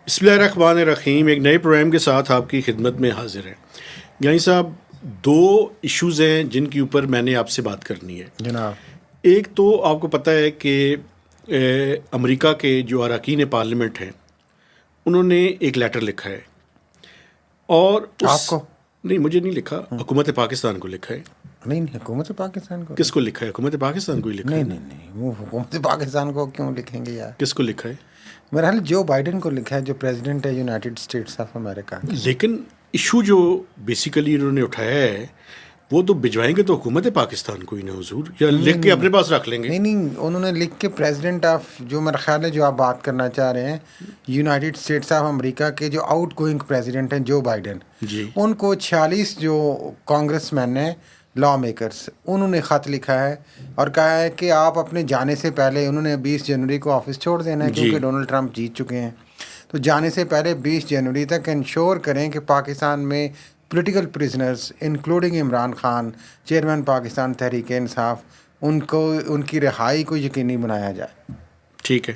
بسم اللہ الرحمن الرحیم. ایک نئے پروگرام کے ساتھ آپ کی خدمت میں حاضر ہیں. یعنی صاحب دو ایشوز ہیں جن کے اوپر میں نے آپ سے بات کرنی ہے جناب. ایک تو آپ کو پتہ ہے کہ امریکہ کے جو اراکین پارلیمنٹ ہیں انہوں نے ایک لیٹر لکھا ہے اور آپ کو نہیں مجھے نہیں لکھا, حکومت پاکستان کو لکھا ہے. نہیں حکومت پاکستان کو کس کو لکھا ہے؟ حکومت پاکستان کو ہی لکھا ہے. نہیں وہ حکومت پاکستان کو کیوں لکھیں گے یار؟ کس کو لکھا ہے؟ میرا حال جو بائیڈن کو لکھا ہے, جو پریزیڈنٹ ہے یونائٹڈ اسٹیٹس آف امریکہ. لیکن ایشو جو بیسیکلی انہوں نے اٹھایا ہے وہ تو بھجوائیں گے تو حکومت پاکستان کو ہی نا حضور, یا لکھ کے اپنے پاس رکھ لیں گے. نہیں انہوں نے لکھ کے پریزیڈنٹ آف, جو میرا خیال ہے جو آپ بات کرنا چاہ رہے ہیں, یونائٹڈ اسٹیٹس آف امریکہ کے جو آؤٹ گوئنگ پریزیڈنٹ ہیں جو بائیڈن, جی ان کو 46 جو کانگریس مین ہیں لا میکرز, انہوں نے خط لکھا ہے اور کہا ہے کہ آپ اپنے جانے سے پہلے, انہوں نے 20 جنوری کو آفس چھوڑ دینا ہے کیونکہ ڈونلڈ ٹرمپ جیت چکے ہیں, تو جانے سے پہلے 20 جنوری تک انشور کریں کہ پاکستان میں political prisoners including Imran Khan, chairman Pakistan Tehreek Insaf, ان کی رہائی کو یقینی بنایا جائے. ٹھیک ہے,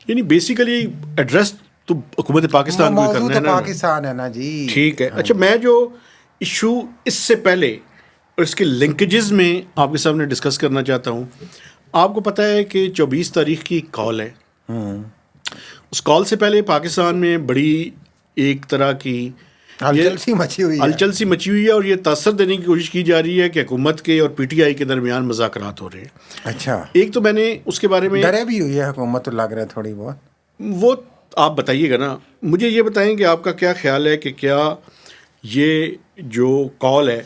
یعنی بیسیکلی ایڈریس تو حکومت پاکستان کو موضوع کرنا تو ہے نا. پاکستان ہے نا جی. ٹھیک ہے. اچھا, میں جو ایشو اس سے پہلے اور اس کے لنکیجز میں آپ کے سامنے ڈسکس کرنا چاہتا ہوں. آپ کو پتہ ہے کہ 24 تاریخ کی کال ہے. اس کال سے پہلے پاکستان میں بڑی ایک طرح کی ہلچل سی مچی ہوئی ہے اور یہ تاثر دینے کی کوشش کی جا رہی ہے کہ حکومت کے اور پی ٹی آئی کے درمیان مذاکرات ہو رہے ہیں. اچھا, ایک تو میں نے اس کے بارے میں ڈرے بھی ہوئی ہے حکومت, تو لگ رہا ہے تھوڑی بہت. وہ آپ بتائیے گا نا. مجھے یہ بتائیں کہ آپ کا کیا خیال ہے کہ کیا یہ جو کال ہے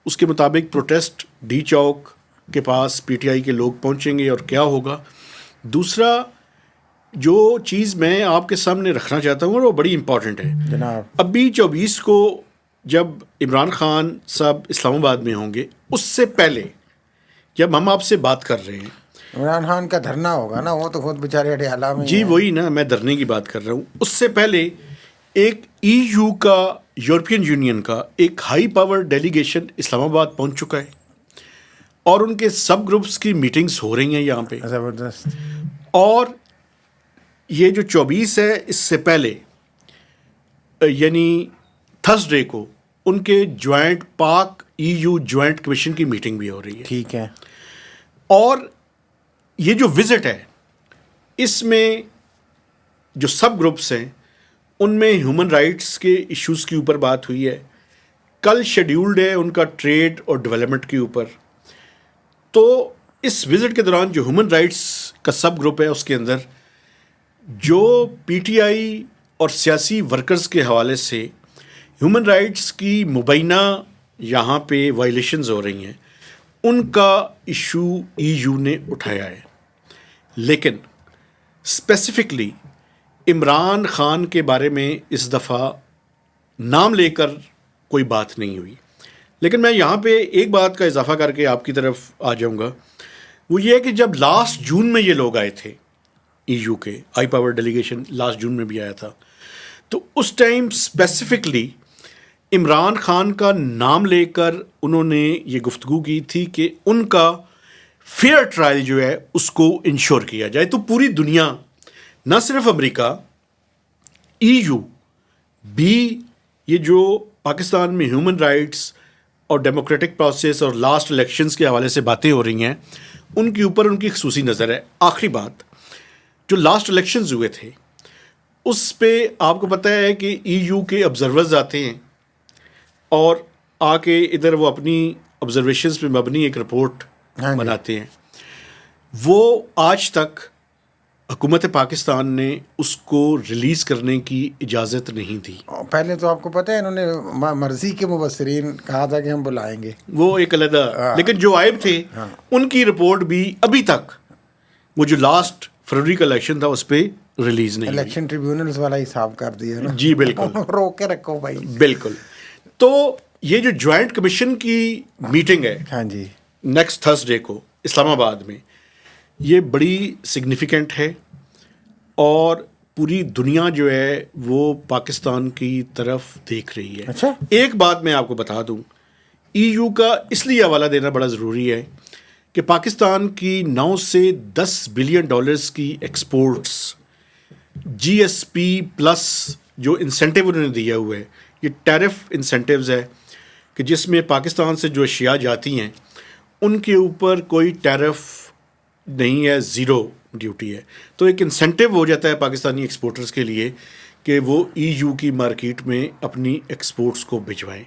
اس کے مطابق پروٹیسٹ ڈی چوک کے پاس پی ٹی آئی کے لوگ پہنچیں گے اور کیا ہوگا؟ دوسرا جو چیز میں آپ کے سامنے رکھنا چاہتا ہوں اور وہ بڑی امپورٹنٹ ہے جناب. ابھی 24 کو جب عمران خان صاحب اسلام آباد میں ہوں گے, اس سے پہلے جب ہم آپ سے بات کر رہے ہیں, عمران خان کا دھرنا ہوگا نا, وہ تو خود بیچارے اڈیالہ میں جی وہی نا, میں دھرنے کی بات کر رہا ہوں. اس سے پہلے ایک ای یو کا, یورپین یونین کا ایک ہائی پاور ڈیلیگیشن اسلام آباد پہنچ چکا ہے اور ان کے سب گروپس کی میٹنگز ہو رہی ہیں یہاں پہ. زبردست. اور یہ جو 24 ہے اس سے پہلے یعنی تھرسڈے کو ان کے جوائنٹ پاک ای یو جوائنٹ کمیشن کی میٹنگ بھی ہو رہی ہے. ٹھیک ہے. اور یہ جو وزٹ ہے اس میں جو سب گروپس ہیں ان میں ہیومن رائٹس کے ایشوز کے اوپر بات ہوئی ہے. کل شیڈیولڈ ہے ان کا ٹریڈ اور ڈیولپمنٹ کے اوپر. تو اس وزٹ کے دوران جو ہیومن رائٹس کا سب گروپ ہے اس کے اندر جو پی ٹی آئی اور سیاسی ورکرز کے حوالے سے ہیومن رائٹس کی مبینہ یہاں پہ وائلیشنز ہو رہی ہیں, ان کا ایشو ای یو نے اٹھایا ہے. لیکن اسپیسیفکلی عمران خان کے بارے میں اس دفعہ نام لے کر کوئی بات نہیں ہوئی. لیکن میں یہاں پہ ایک بات کا اضافہ کر کے آپ کی طرف آ جاؤں گا, وہ یہ ہے کہ جب لاسٹ جون میں یہ لوگ آئے تھے ای یو کے ہائی پاور ڈیلیگیشن, لاسٹ جون میں بھی آیا تھا, تو اس ٹائم اسپیسیفکلی عمران خان کا نام لے کر انہوں نے یہ گفتگو کی تھی کہ ان کا فیئر ٹرائل جو ہے اس کو انشور کیا جائے. تو پوری دنیا, نہ صرف امریکہ, ای یو بھی, یہ جو پاکستان میں ہیومن رائٹس اور ڈیموکریٹک پروسیس اور لاسٹ الیکشنز کے حوالے سے باتیں ہو رہی ہیں, ان کے اوپر ان کی خصوصی نظر ہے. آخری بات, جو لاسٹ الیکشنز ہوئے تھے اس پہ آپ کو پتہ ہے کہ ای یو کے آبزرورز آتے ہیں اور آ کے ادھر وہ اپنی آبزرویشنز پہ مبنی ایک رپورٹ بناتے ہیں. وہ آج تک حکومت پاکستان نے اس کو ریلیز کرنے کی اجازت نہیں دی. پہلے تو آپ کو پتہ ہے انہوں نے مرضی کے مبصرین کہا تھا کہ ہم بلائیں گے, وہ ایک علیحدہ, لیکن جو عائب تھے ان کی رپورٹ بھی ابھی تک وہ جو لاسٹ فروری کا الیکشن تھا اس پہ ریلیز نہیں ہوئی. الیکشن ٹریبیونلز والا حساب کر دیا نا. جی بالکل, روک کے رکھو بھائی. بالکل. تو یہ جو جوائنٹ کمیشن کی میٹنگ ہے, ہاں جی, نیکسٹ تھرسڈے کو اسلام آباد میں, یہ بڑی سگنیفیکنٹ ہے اور پوری دنیا جو ہے وہ پاکستان کی طرف دیکھ رہی ہے. اچھا, ایک بات میں آپ کو بتا دوں, ای یو کا اس لیے حوالہ دینا بڑا ضروری ہے کہ پاکستان کی 9 سے 10 بلین ڈالرز کی ایکسپورٹس جی ایس پی پلس جو انسینٹیو انہوں نے دیا ہوا ہے یہ ٹیرف انسینٹیوز ہے کہ جس میں پاکستان سے جو اشیاء جاتی ہیں ان کے اوپر کوئی ٹیرف نہیں ہے, زیرو ڈیوٹی ہے. تو ایک انسینٹیو ہو جاتا ہے پاکستانی ایکسپورٹرز کے لیے کہ وہ ای یو کی مارکیٹ میں اپنی ایکسپورٹس کو بھجوائیں.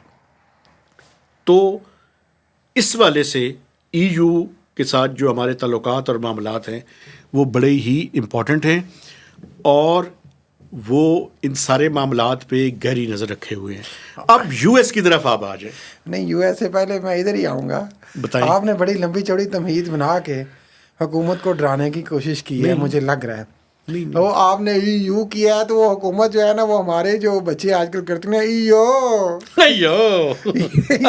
تو اس والے سے ای یو کے ساتھ جو ہمارے تعلقات اور معاملات ہیں وہ بڑے ہی امپورٹنٹ ہیں, اور وہ ان سارے معاملات پہ گہری نظر رکھے ہوئے ہیں. اب یو ایس کی طرف آپ آ جائیں. نہیں, یو ایس سے پہلے میں ادھر ہی آؤں گا. بتائیں. آپ نے بڑی لمبی چوڑی تمہید بنا کے حکومت کو ڈرانے کی کوشش کی ہے, مجھے لگ رہا ہے. تو آپ نے ای یو کیا ہے تو وہ حکومت جو ہے نا, وہ ہمارے جو بچے آج کل کرتے ہیں ای یو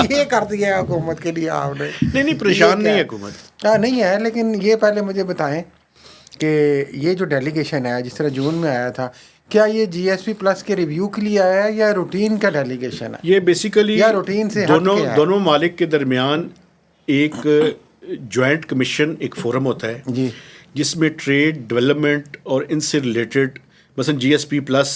یہ کر دیا ہے حکومت کے لیے آپ نے. نہیں پریشان نہیں ہے حکومت, نہیں ہے, لیکن یہ پہلے مجھے بتائیں کہ یہ جو ڈیلیگیشن ہے جس طرح جون میں آیا تھا, کیا یہ جی ایس پی پلس کے ریویو کے لیے آیا ہے یا روٹین کا ڈیلیگیشن ہے؟ یہ بیسیکلی یا روٹین سے دونوں ممالک کے درمیان ایک جوائنٹ کمیشن, ایک فورم ہوتا ہے جی, جس میں ٹریڈ ڈیولپمنٹ اور ان سے ریلیٹڈ مثلا جی ایس پی پلس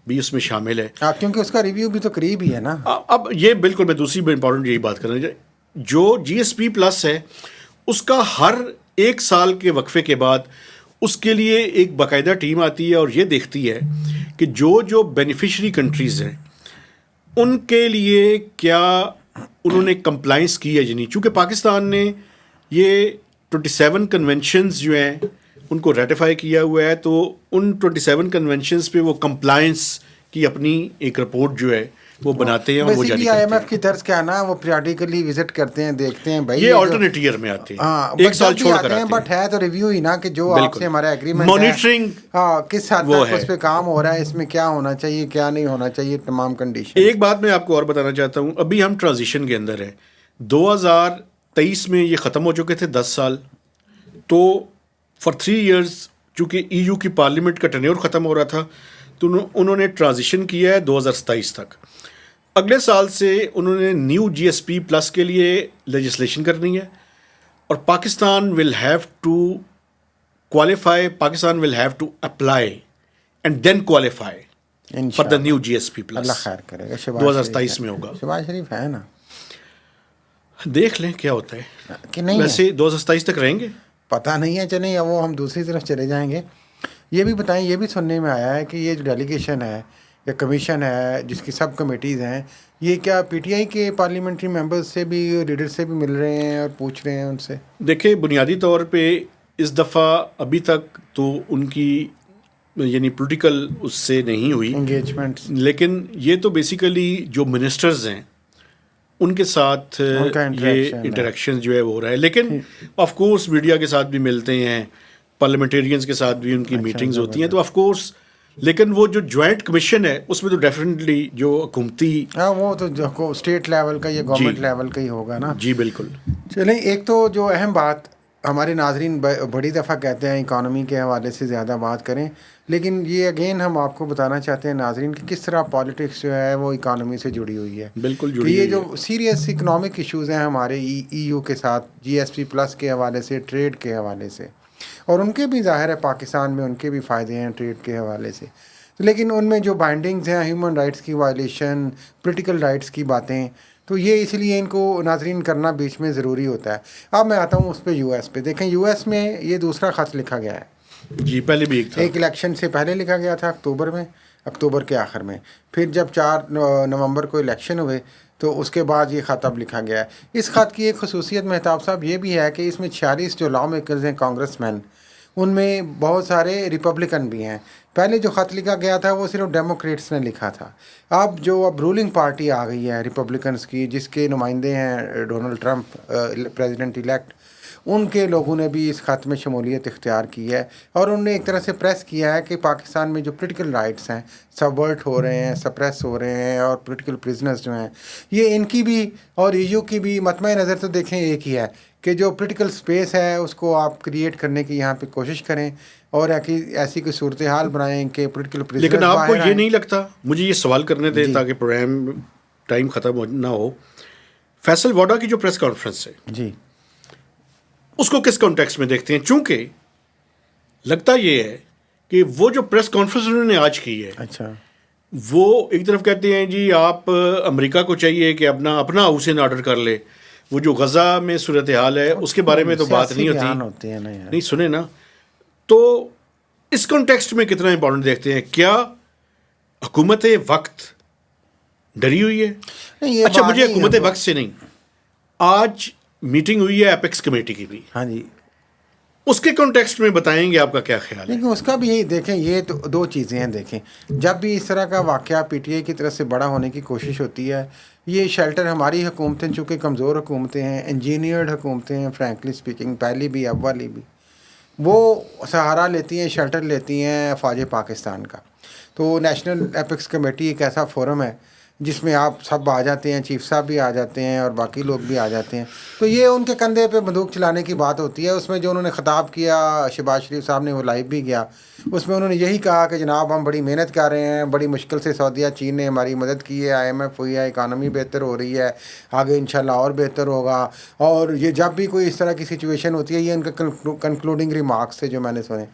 بھی اس میں شامل ہے. کیونکہ اس کا ریویو بھی تو قریب ہی ہے نا. اب یہ بالکل میں دوسری امپورٹنٹ یہی بات کرنا چاہیے, جو جی ایس پی پلس ہے اس کا ہر 1 سال کے وقفے کے بعد اس کے لیے ایک باقاعدہ ٹیم آتی ہے اور یہ دیکھتی ہے کہ جو بینیفیشری کنٹریز ہیں ان کے لیے کیا انہوں نے کمپلائنس کی ہے یا نہیں. چونکہ پاکستان نے یہ 27 کنونشنز جو ہیں ان کو ریٹیفائی کیا ہوا ہے, تو ان 27 کنونشنز پہ وہ کمپلائنس کی اپنی ایک رپورٹ جو ہے وہ بناتے ہیں اور وہ جاری کرتے ہیں. آئی ایم ایف کی طرز کیا نا, وہ پیریاڈیکلی وزٹ کرتے ہیں, دیکھتے ہیں بھائی یہ آلٹرنیٹ ایئر میں آتے ہیں, 1 سال چھوڑ کر آتے ہیں, بٹ ہے تو ریویو ہی نا کہ جو آپ سے ہمارا ایگریمنٹ ہے, مانیٹرنگ کس حد تک اس پہ کام ہو رہا ہے, اس میں کیا ہونا چاہیے کیا نہیں ہونا چاہیے, تمام کنڈیشن. ایک بات میں آپ کو اور بتانا چاہتا ہوں, ابھی ہم ٹرانزیشن کے اندر ہیں. 2023 میں یہ ختم ہو چکے تھے 10 سال, تو فار 3 ایئرز چونکہ ای یو کی پارلیمنٹ کا ٹینیور ختم ہو رہا تھا تو انہوں نے ٹرانزیشن کیا ہے 2027 تک. اگلے سال سے انہوں نے new G S P plus کے لیے لیجسلیشن کرنی ہے, اور Pakistan will have to qualify, Pakistan will have to apply and then qualify for the new G S P plus. اللہ خیر کرے گا. 2027 میں ہوگا. شہباز شریف ہے نا, دیکھ لیں کیا ہوتا ہے کہ نہیں. ویسے 2027 تک رہیں گے, پتہ نہیں ہے. چلیں وہ ہم دوسری طرف چلے جائیں گے. یہ بھی بتائیں, یہ بھی سننے میں آیا ہے کہ یہ جو ڈیلیگیشن ہے یا کمیشن ہے جس کی سب کمیٹیز ہیں, یہ کیا پی ٹی آئی کے پارلیمنٹری ممبرز سے بھی, لیڈر سے بھی مل رہے ہیں اور پوچھ رہے ہیں ان سے؟ دیکھیں بنیادی طور پہ اس دفعہ ابھی تک تو ان کی یعنی پولیٹیکل اس سے نہیں ہوئی انگیجمنٹ, لیکن یہ تو بیسیکلی جو منسٹرز ہیں ان کے ساتھ یہ انٹریکشن جو ہے وہ ہو رہا ہے. لیکن آف کورس میڈیا کے ساتھ بھی ملتے ہیں, پارلیمنٹیرینز کے ساتھ بھی ان کی میٹنگز ہوتی ہیں, تو آف کورس. لیکن وہ جو جوائنٹ کمیشن ہے اس میں تو ڈیفینیٹلی جو حکومتی, وہ تو اسٹیٹ لیول کا یا گورنمنٹ لیول کا ہی ہوگا نا. جی بالکل. چلیں, ایک تو جو اہم بات ہمارے ناظرین بڑی دفعہ کہتے ہیں اکانومی کے حوالے سے زیادہ بات کریں, لیکن یہ اگین ہم آپ کو بتانا چاہتے ہیں ناظرین کہ کس طرح پالیٹکس جو ہے وہ اکانومی سے جڑی ہوئی ہے. بالکل جڑی. یہ جو سیریس اکنامک ایشوز ہیں ہمارے ای یو کے ساتھ, جی ایس پی پلس کے حوالے سے, ٹریڈ کے حوالے سے, اور ان کے بھی ظاہر ہے پاکستان میں ان کے بھی فائدے ہیں ٹریڈ کے حوالے سے, لیکن ان میں جو بائنڈنگز ہیں, ہیومن رائٹس کی وائلیشن, پولیٹیکل رائٹس کی باتیں, تو یہ اس لیے ان کو ناظرین کرنا بیچ میں ضروری ہوتا ہے. اب میں آتا ہوں اس پہ یو ایس پہ. دیکھیں یو ایس میں یہ دوسرا خط لکھا گیا ہے. جی پہلے بھی ایک تھا, ایک الیکشن سے پہلے لکھا گیا تھا اکتوبر کے آخر میں, پھر جب 4 نومبر کو الیکشن ہوئے تو اس کے بعد یہ خط اب لکھا گیا ہے. اس خط کی ایک خصوصیت مہتاب صاحب یہ بھی ہے کہ اس میں 46 جو لا میکرز ہیں کانگریس مین, ان میں بہت سارے ریپبلکن بھی ہیں. پہلے جو خط لکھا گیا تھا وہ صرف ڈیموکریٹس نے لکھا تھا. اب رولنگ پارٹی آ گئی ہے ریپبلکنس کی, جس کے نمائندے ہیں ڈونلڈ ٹرمپ پریزیڈنٹ الیکٹ, ان کے لوگوں نے بھی اس خط میں شمولیت اختیار کی ہے, اور انہوں نے ایک طرح سے پریس کیا ہے کہ پاکستان میں جو پولیٹیکل رائٹس ہیں سبورٹ ہو رہے ہیں, سپریس ہو رہے ہیں, اور پولیٹیکل پرزنرز جو ہیں یہ ان کی بھی اور ای یو کی بھی مطمع نظر تو دیکھیں ایک ہی ہے کہ جو پولیٹیکل سپیس ہے اس کو آپ کریٹ کرنے کی یہاں پہ کوشش کریں, اور ایسی کوئی صورتحال بنائیں کہ پولیٹیکل پرزنرز. لیکن آپ کو یہ نہیں لگتا, مجھے یہ سوال کرنے دیں تاکہ پروگرام ٹائم ختم نہ ہو, فیصل واڈا کی جو پریس کانفرنس ہے جی, اس کو کس کانٹیکسٹ میں دیکھتے ہیں؟ چونکہ لگتا یہ ہے کہ وہ جو پریس کانفرنس انہوں نے آج کی ہے, اچھا, وہ ایک طرف کہتے ہیں جی آپ امریکہ کو چاہیے کہ اپنا حسین آرڈر کر لے، وہ جو غزہ میں صورتحال ہے اس کے بارے میں تو بات نہیں ہوتے ہیں نا یار. نہیں سنے نا. تو اس کانٹیکسٹ میں کتنا امپورٹنٹ دیکھتے ہیں؟ کیا حکومت وقت ڈری ہوئی ہے؟ اچھا مجھے حکومت وقت سے نہیں، آج میٹنگ ہوئی ہے ایپیکس کمیٹی کی بھی، ہاں جی، اس کے کانٹیکسٹ میں بتائیں گے آپ کا کیا خیال ہے؟ لیکن اس کا بھی یہی دیکھیں، یہ تو دو چیزیں ہیں. دیکھیں جب بھی اس طرح کا واقعہ پی ٹی آئی کی طرف سے بڑا ہونے کی کوشش ہوتی ہے، یہ شیلٹر ہماری حکومتیں چونکہ کمزور حکومتیں ہیں، انجینئرڈ حکومتیں ہیں، فرینکلی اسپیکنگ پہلی بھی اب والی بھی، وہ سہارا لیتی ہیں، شیلٹر لیتی ہیں افواج پاکستان کا. تو نیشنل ایپکس کمیٹی ایک ایسا فورم ہے جس میں آپ سب آ جاتے ہیں، چیف صاحب بھی آ جاتے ہیں اور باقی لوگ بھی آ جاتے ہیں. تو یہ ان کے کندھے پہ بندوق چلانے کی بات ہوتی ہے. اس میں جو انہوں نے خطاب کیا شہباز شریف صاحب نے، وہ لائیو بھی گیا، اس میں انہوں نے یہی کہا کہ جناب ہم بڑی محنت کر رہے ہیں، بڑی مشکل سے سعودیہ چین نے ہماری مدد کی ہے، IMF ہوئی ہے، اکانومی بہتر ہو رہی ہے، آگے انشاءاللہ اور بہتر ہوگا. اور یہ جب بھی کوئی اس طرح کی سچویشن ہوتی ہے، یہ ان کا کنکلوڈنگ ریمارکس تھے جو میں نے سنے.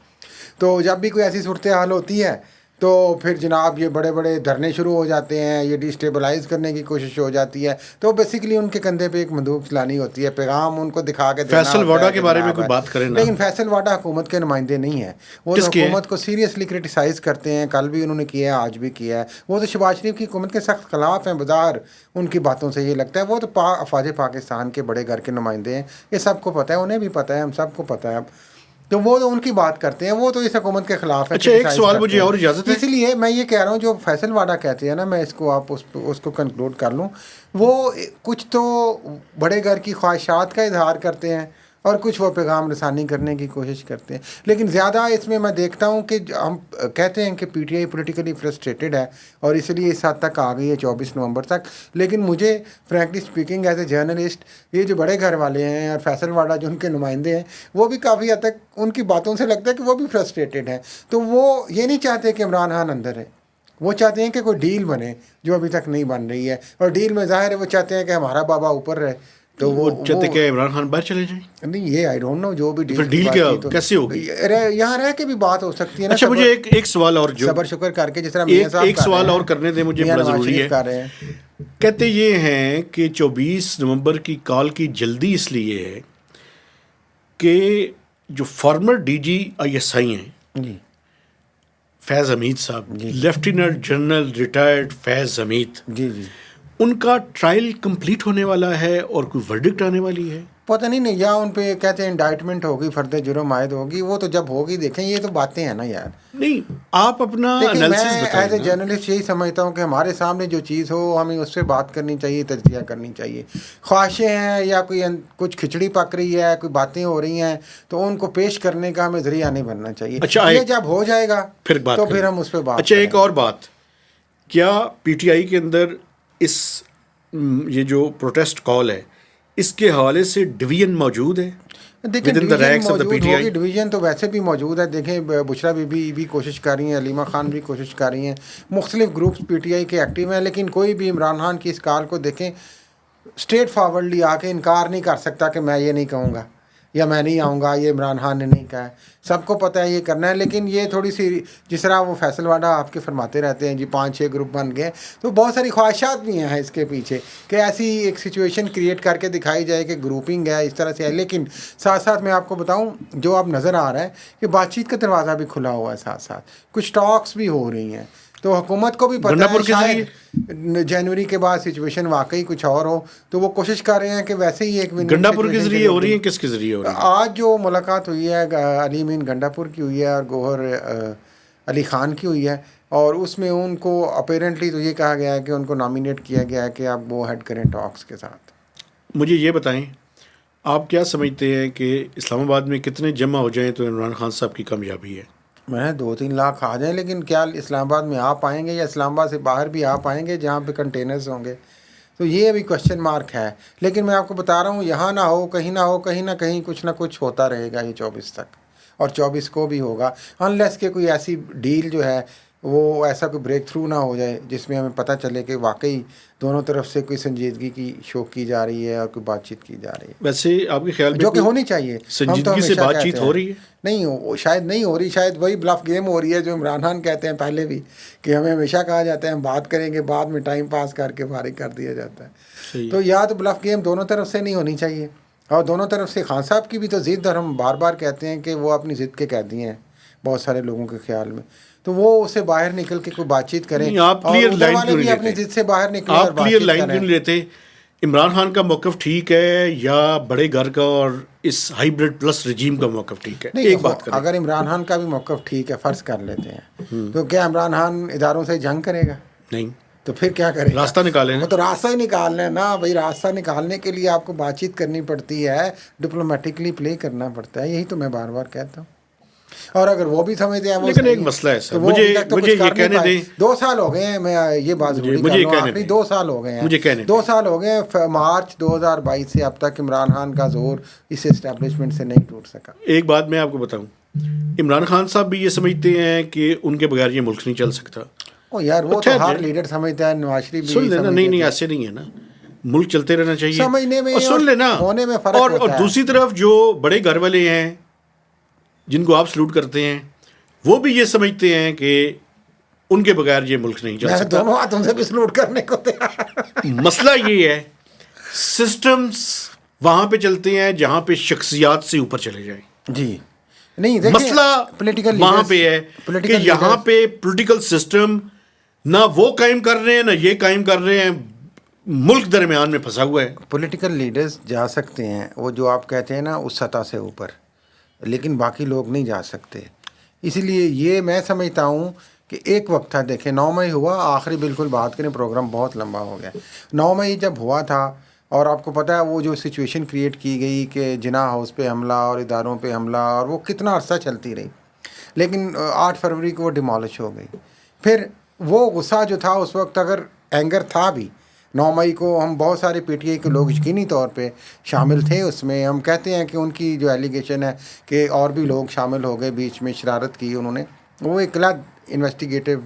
تو جب بھی کوئی ایسی صورتحال ہوتی ہے تو پھر جناب یہ بڑے بڑے دھرنے شروع ہو جاتے ہیں، یہ ڈیسٹیبلائز کرنے کی کوشش ہو جاتی ہے. تو بیسیکلی ان کے کندھے پہ ایک بندوق چلانی ہوتی ہے، پیغام ان کو دکھا کے دینا فیصل ہوتا واڈا ہے کے کہ بارے میں جناب کوئی ہے. بات کریں نا. لیکن فیصل واڈا حکومت کے نمائندے نہیں ہیں، وہ تو کس کے ہیں؟ حکومت کو سیریسلی کرٹیسائز کرتے ہیں. کل بھی انہوں نے کیا ہے، آج بھی کیا ہے. وہ تو شہباز شریف کی حکومت کے سخت خلاف ہیں بظاہر، ان کی باتوں سے یہ لگتا ہے. وہ تو افواج پاکستان کے بڑے گھر کے نمائندے ہیں، یہ سب کو پتہ ہے، انہیں بھی پتہ ہے، ہم سب کو پتہ ہے. اب تو وہ تو ان کی بات کرتے ہیں، وہ تو اس حکومت کے خلاف ہے. اچھا ایک سوال مجھے اور اجازت ہے؟ اس لیے میں یہ کہہ رہا ہوں جو فیصل واڈا کہتے ہیں نا، میں اس کو آپ اس کو کنکلوڈ کر لوں. وہ کچھ تو بڑے گھر کی خواہشات کا اظہار کرتے ہیں اور کچھ وہ پیغام رسانی کرنے کی کوشش کرتے ہیں. لیکن زیادہ اس میں دیکھتا ہوں کہ ہم کہتے ہیں کہ P T I politically frustrated ہے اور اس لیے اس حد تک آ گئی ہے 24 نومبر تک. لیکن مجھے frankly speaking as a journalist, یہ جو بڑے گھر والے ہیں اور فیصل واڈا جو ان کے نمائندے ہیں، وہ بھی کافی حد تک ان کی باتوں سے لگتا ہے کہ وہ بھی فرسٹریٹڈ ہیں. تو وہ یہ نہیں چاہتے کہ عمران خان اندر ہے، وہ چاہتے ہیں کہ کوئی ڈیل بنے جو ابھی تک نہیں بن رہی ہے. اور ڈیل میں ظاہر ہے وہ چاہتے ہیں کہ ہمارا بابا اوپر رہے. تو وہ چاہتے کہ عمران خان باہر چلے جائیں. نہیں، یہ آئی ڈونٹ نو، جو بھی پھر ڈیل کی ڈیل بات کیا کی تو کیسے ہوگی؟ یہاں رہ کے بھی بات ہو سکتی ہے نا. اچھا مجھے ایک سوال اور، جو صبر شکر کر کے جس طرح میاں صاحب ایک سوال اور کرنے دیں مجھے، بڑا ضروری ہے. کر رہے ہیں. کہتے یہ ہیں کہ 24 نومبر کی کال کی جلدی اس لیے ہے کہ جو فارمر DG ISI ہیں جی فیض حمید صاحب، جی لیفٹیننٹ جنرل ریٹائرڈ فیض حمید، جی جی ان کا ٹرائل کمپلیٹ ہونے والا ہے اور کوئی ورڈکٹ آنے والی ہے. پتہ نہیں یا ان پہ کہتے ہیں انڈائٹمنٹ ہوگی، فرد جرم عائد ہوگی. وہ تو جب ہوگی دیکھیں. یہ تو باتیں ہیں نا یار. نہیں آپ اپنا دیکھیں میں انالیسس بتائیں ایز اے نا. جرنلسٹ یہی سمجھتا ہوں کہ ہمارے سامنے جو چیز ہو ہمیں اس پہ بات کرنی چاہیے، تجزیہ کرنی چاہیے. خواہشیں ہیں یا کوئی کچھ کھچڑی پک رہی ہے، کوئی باتیں ہو رہی ہیں، تو ان کو پیش کرنے کا ہمیں ذریعہ نہیں بننا چاہیے. اچھا یہ جب ہو جائے گا پھر بات تو کریں. پھر ہم اس پہ بات اچھا کریں. ایک اور بات، کیا PTI کے اندر اس یہ جو پروٹیسٹ کال ہے اس کے حوالے سے ڈویژن موجود ہے؟ دیکھیں within the division ranks of the موجود PTI؟ ہوگی، ڈویژن تو ویسے بھی موجود ہے. دیکھیں بشرا بی بی بھی کوشش کر رہی ہیں، علیمہ خان بھی کوشش کر رہی ہیں، مختلف گروپس PTI کے ایکٹیو ہیں. لیکن کوئی بھی عمران خان کی اس کال کو دیکھیں اسٹریٹ فارورڈلی آ کے انکار نہیں کر سکتا کہ میں یہ نہیں کہوں گا یا میں نہیں آؤں گا، یہ عمران خان نے نہیں کہا ہے. سب کو پتہ ہے یہ کرنا ہے. لیکن یہ تھوڑی سی جس طرح وہ فیصل واڈا آپ کے فرماتے رہتے ہیں جی 5-6 گروپ بن گئے، تو بہت ساری خواہشات بھی ہیں اس کے پیچھے کہ ایسی ایک سچویشن کریٹ کر کے دکھائی جائے کہ گروپنگ ہے اس طرح سے ہے. لیکن ساتھ ساتھ میں آپ کو بتاؤں جو اب نظر آ رہا ہے کہ بات چیت کا دروازہ بھی کھلا ہوا ہے، ساتھ ساتھ کچھ ٹاکس بھی ہو رہی ہیں. تو حکومت کو بھی پتہ ہے شاید جنوری کے بعد سچویشن واقعی کچھ اور ہو، تو وہ کوشش کر رہے ہیں کہ ویسے ہی ایک گنڈا پور کے ذریعے ہو رہی ہیں، کس کے ذریعے ہو رہی ہیں؟ آج جو ملاقات ہوئی ہے علی امین گنڈا پور کی ہوئی ہے اور گوہر علی خان کی ہوئی ہے، اور اس میں ان کو اپیرنٹلی تو یہ کہا گیا ہے کہ ان کو نامینیٹ کیا گیا ہے کہ آپ وہ ہیڈ کریں ٹاکس کے ساتھ. مجھے یہ بتائیں آپ کیا سمجھتے ہیں کہ اسلام آباد میں کتنے جمع ہو جائیں تو عمران خان صاحب کی کامیابی ہے؟ میں 2-3 لاکھ آ جائیں، لیکن کیا اسلام آباد میں آپ آئیں گے یا اسلام آباد سے باہر بھی آپ آئیں گے جہاں پہ کنٹینرز ہوں گے؟ تو یہ ابھی کوشچن مارک ہے. لیکن میں آپ کو بتا رہا ہوں یہاں نہ ہو، کہیں نہ ہو، کہیں نہ کہیں کچھ نہ کچھ ہوتا رہے گا یہ 24 تک، اور 24 کو بھی ہوگا، انلیس کہ کوئی ایسی ڈیل جو ہے وہ ایسا کوئی بریک تھرو نہ ہو جائے جس میں ہمیں پتہ چلے کہ واقعی دونوں طرف سے کوئی سنجیدگی کی شو کی جا رہی ہے اور کوئی بات چیت کی جا رہی ہے، ویسے آپ کے خیال میں جو کہ ہونی چاہیے. ہم تو سنجیدگی سے ہمیشہ بات کہتے چیت ہیں ہو رہی ہے؟ نہیں، شاید نہیں ہو رہی، شاید وہی بلف گیم ہو رہی ہے جو عمران خان کہتے ہیں پہلے بھی، کہ ہمیں ہمیشہ کہا جاتا ہے ہم بات کریں گے، بعد میں ٹائم پاس کر کے فارغ کر دیا جاتا ہے. صحیح. تو یا تو بلف گیم دونوں طرف سے نہیں ہونی چاہیے، اور دونوں طرف سے خان صاحب کی بھی تو ضد، اور ہم بار بار کہتے ہیں کہ وہ اپنی ضد کے قیدی ہیں بہت سارے لوگوں کے خیال میں، تو وہ اس سے باہر نکل کے کوئی بات چیت کریں، نہیں، آپ اور کلیئر ادھر لائن والے کیوں بھی نہیں اپنی لیتے؟ ضد سے باہر نکلیں اور آپ بات کلیئر چیت لائن کریں. کیوں نہیں لیتے؟ عمران خان کا موقف ٹھیک ہے یا بڑے گھر کا اور اس ہائیبرڈ پلس رجیم کا موقف ٹھیک ہے؟ نہیں، ایک بات کریں. اگر عمران خان کا بھی موقف ٹھیک ہے فرض کر لیتے ہیں، تو کیا عمران خان اداروں سے جنگ کرے گا؟ نہیں، تو پھر کیا کرے گا؟ راستہ نکالے نا. وہ تو راستہ ہی نکالنا ہے نا بھائی. راستہ نکالنے کے لیے آپ کو بات چیت کرنی پڑتی ہے، ڈپلومیٹکلی پلے کرنا پڑتا ہے. یہی تو میں بار بار کہتا ہوں. اور اگر وہ بھی سمجھتے ہیں وہ لیکن ایک صحیح مسئلہ ہے ہے سر، کہ وہ ابھی تک تو مجھے کچھ یہ کر نہیں کہنے پائے. دیں، 2 سال ہو گئے ہیں، میں یہ بات ضروری کر مجھے لوں، کہنے آخری دیں، 2 سال ہو گئے ہیں. مجھے کہنے 2 دیں. سال ہو گئے ہیں، مارچ 2022 سے اب تک عمران خان کا زور اس اسٹیبلشمنٹ سے نہیں ٹوٹ سکا. ایک بات میں آپ کو بتاؤں، عمران خان صاحب بھی یہ سمجھتے ہیں کہ ان کے بغیر یہ ملک نہیں چل سکتا. او یار، وہ تو ٹھہر ہر جائیں، لیڈر سمجھتا ہے، نواز شریف بھی سن یہی لینا. نہیں سمجھتے نہیں، تھے. ایسے نہیں ہے نا، ملک چلتے رہنا چاہیے. سمجھنے میں اور اور سن لینا، ہونے میں فرق اور ہوتا ہے. دوسری طرف جو بڑے گھر والے ہیں جن کو آپ سلوٹ کرتے ہیں، وہ بھی یہ سمجھتے ہیں کہ ان کے بغیر یہ ملک نہیں چل میں سکتا. دونوں ہاتھوں سے بھی سلوٹ کرنے کو تیار. مسئلہ یہ ہے، سسٹمز وہاں پہ چلتے ہیں جہاں پہ شخصیات سے اوپر چلے جائیں. جی نہیں، دیکھیں مسئلہ پولیٹیکل وہاں لیڈرز، پہ ہے کہ یہاں پہ پولیٹیکل سسٹم نہ وہ قائم کر رہے ہیں نہ یہ قائم کر رہے ہیں، ملک درمیان میں پھنسا ہوا ہے. پولیٹیکل لیڈرز جا سکتے ہیں، وہ جو آپ کہتے ہیں نا اس سطح سے اوپر، لیکن باقی لوگ نہیں جا سکتے. اسی لیے یہ میں سمجھتا ہوں کہ ایک وقت تھا، دیکھیں 9 مئی ہوا، آخری بالکل بات کریں، پروگرام بہت لمبا ہو گیا. 9 مئی جب ہوا تھا، اور آپ کو پتہ ہے وہ جو سچویشن کریٹ کی گئی کہ جناح ہاؤس پہ حملہ اور اداروں پہ حملہ، اور وہ کتنا عرصہ چلتی رہی، لیکن 8 فروری کو وہ ڈیمالش ہو گئی. پھر وہ غصہ جو تھا اس وقت، اگر اینگر تھا بھی، 9 مئی کو ہم بہت سارے پی ٹی آئی کے لوگ یقینی طور پہ شامل تھے اس میں. ہم کہتے ہیں کہ ان کی جو ایلیگیشن ہے کہ اور بھی لوگ شامل ہو گئے بیچ میں، شرارت کی انہوں نے، وہ ایک الگ انویسٹیگیٹو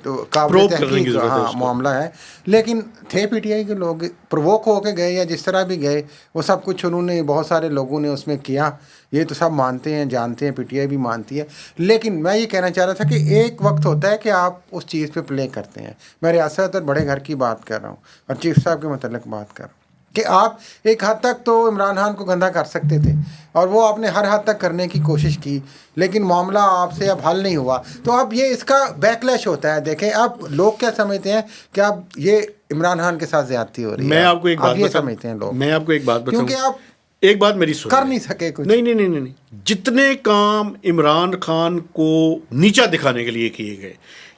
تو قابل پروب کرنے کی تحقیق ضرورت ہے ہاں اس کو. معاملہ ہے. لیکن تھے پی ٹی آئی کے لوگ، پرووک ہو کے گئے یا جس طرح بھی گئے، وہ سب کچھ انہوں نے، بہت سارے لوگوں نے اس میں کیا، یہ تو سب مانتے ہیں، جانتے ہیں، پی ٹی آئی بھی مانتی ہے. لیکن میں یہ کہنا چاہ رہا تھا کہ ایک وقت ہوتا ہے کہ آپ اس چیز پہ پلے کرتے ہیں. میں ریاست اور بڑے گھر کی بات کر رہا ہوں، اور چیف صاحب کے متعلق بات کر رہا ہوں، کہ آپ ایک حد تک تو عمران خان کو گندہ کر سکتے تھے، اور وہ آپ نے ہر حد تک کرنے کی کوشش کی، لیکن معاملہ آپ سے اب حل نہیں ہوا. تو اب یہ اس کا بیک لیش ہوتا ہے. دیکھیں اب لوگ کیا سمجھتے ہیں کہ اب یہ عمران خان کے ساتھ زیادتی ہو رہی ہے. میں آپ کو ایک بات اب یہ بتاؤں، سمجھتے ہیں لوگ، میں آپ کو ایک بات بتاؤں، کیونکہ آپ ایک بات میری سن کر لیں. نہیں سکے کچھ. نہیں نہیں نہیں نہیں نہیں، جتنے کام عمران خان کو نیچا دکھانے کے لیے کیے گئے،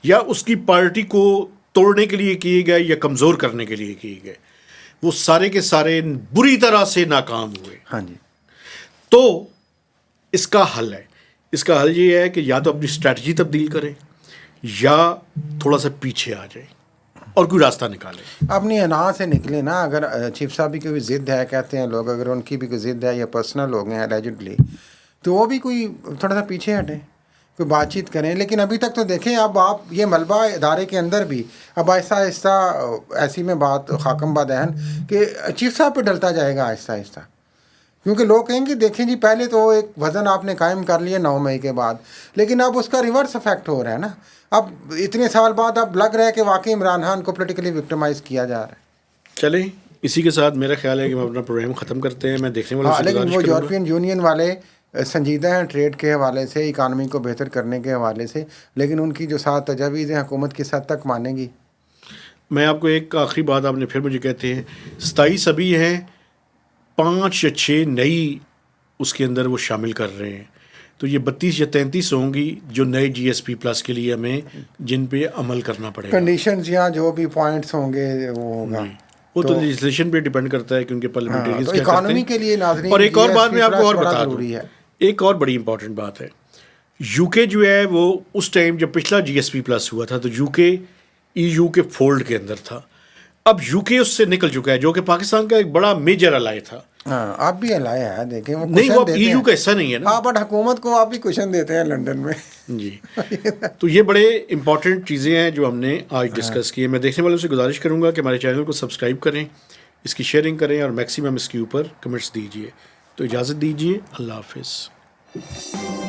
یا اس کی پارٹی کو توڑنے کے لیے کیے گئے، یا کمزور کرنے کے لیے کیے گئے، وہ سارے کے سارے بری طرح سے ناکام ہوئے. ہاں جی. تو اس کا حل ہے، اس کا حل یہ ہے کہ یا تو اپنی اسٹریٹجی تبدیل کریں، یا تھوڑا سا پیچھے آ جائیں اور کوئی راستہ نکالیں. اپنی انا سے نکلے نا. اگر چیف صاحب کی کوئی ضد ہے، کہتے ہیں لوگ، اگر ان کی بھی کوئی ضد ہے یا پرسنل لوگ ہیں الیجڈلی، تو وہ بھی کوئی تھوڑا سا پیچھے ہٹیں، کوئی بات چیت کریں. لیکن ابھی تک تو دیکھیں، اب آپ یہ ملبہ ادارے کے اندر بھی اب آہستہ آہستہ، ایسی میں بات خاکم بادہن کہ چیف صاحب پہ ڈلتا جائے گا آہستہ آہستہ. کیونکہ لوگ کہیں گے دیکھیں جی، پہلے تو ایک وزن آپ نے قائم کر لیا 9 مئی کے بعد، لیکن اب اس کا ریورس افیکٹ ہو رہا ہے نا. اب اتنے سال بعد اب لگ رہا ہے کہ واقعی عمران خان کو پولیٹیکلی وکٹمائز کیا جا رہا ہے. چلیں، اسی کے ساتھ میرا خیال ہے کہ ہم اپنا پروگرام ختم کرتے ہیں. میں دیکھنے والوں ہاں، سے لیکن گزارش وہ کروں گا، یورپین یونین والے سنجیدہ ہیں ٹریڈ کے حوالے سے، اکانومی کو بہتر کرنے کے حوالے سے، لیکن ان کی جو 7 تجاویز ہیں حکومت کس حد تک مانے گی. میں آپ کو ایک آخری بات، آپ نے پھر مجھے کہتے ہیں 27 ابھی ہیں، 5 یا 6 نئی اس کے اندر وہ شامل کر رہے ہیں، تو یہ 32 یا 33 ہوں گی جو نئے جی ایس پی پلس کے لیے ہمیں جن پہ عمل کرنا پڑے گا. کنڈیشنز یا جو بھی پوائنٹس ہوں گے وہ ہوگا. وہ تو لیجسلیشن پہ ڈیپینڈ کرتا ہے، کیونکہ پارلیمنٹیرینز تو کیا کرتے اکانومی ہیں. کے لیے ناظرین اور ایک اور بات میں آپ کو اور بڑا بتا دوں، ضروری ہے. ایک اور بڑی امپورٹنٹ بات ہے، یو کے جو ہے وہ اس ٹائم جب پچھلا جی ایس پی پلس ہوا تھا تو یو کے ای یو کے فولڈ کے اندر تھا. اب یو کے اس سے نکل چکا ہے، جو کہ پاکستان کا ایک بڑا میجر الائی تھا. ہاں آپ بھی ہلایا ہے دیکھیں وہ نہیں، وہ کشن اب دیتے ای یو ہیں. کا حصہ نہیں ہے نا. ہاں بٹ حکومت کو آپ بھی کشن دیتے ہیں لنڈن میں. جی تو یہ بڑے امپورٹنٹ چیزیں ہیں جو ہم نے آج ڈسکس کی ہے. میں دیکھنے والوں سے گزارش کروں گا کہ ہمارے چینل کو سبسکرائب کریں, اس کی شیئرنگ کریں اور میکسیمم اس کے اوپر کمنٹس دیجیے. تو اجازت دیجیے, اللہ حافظ.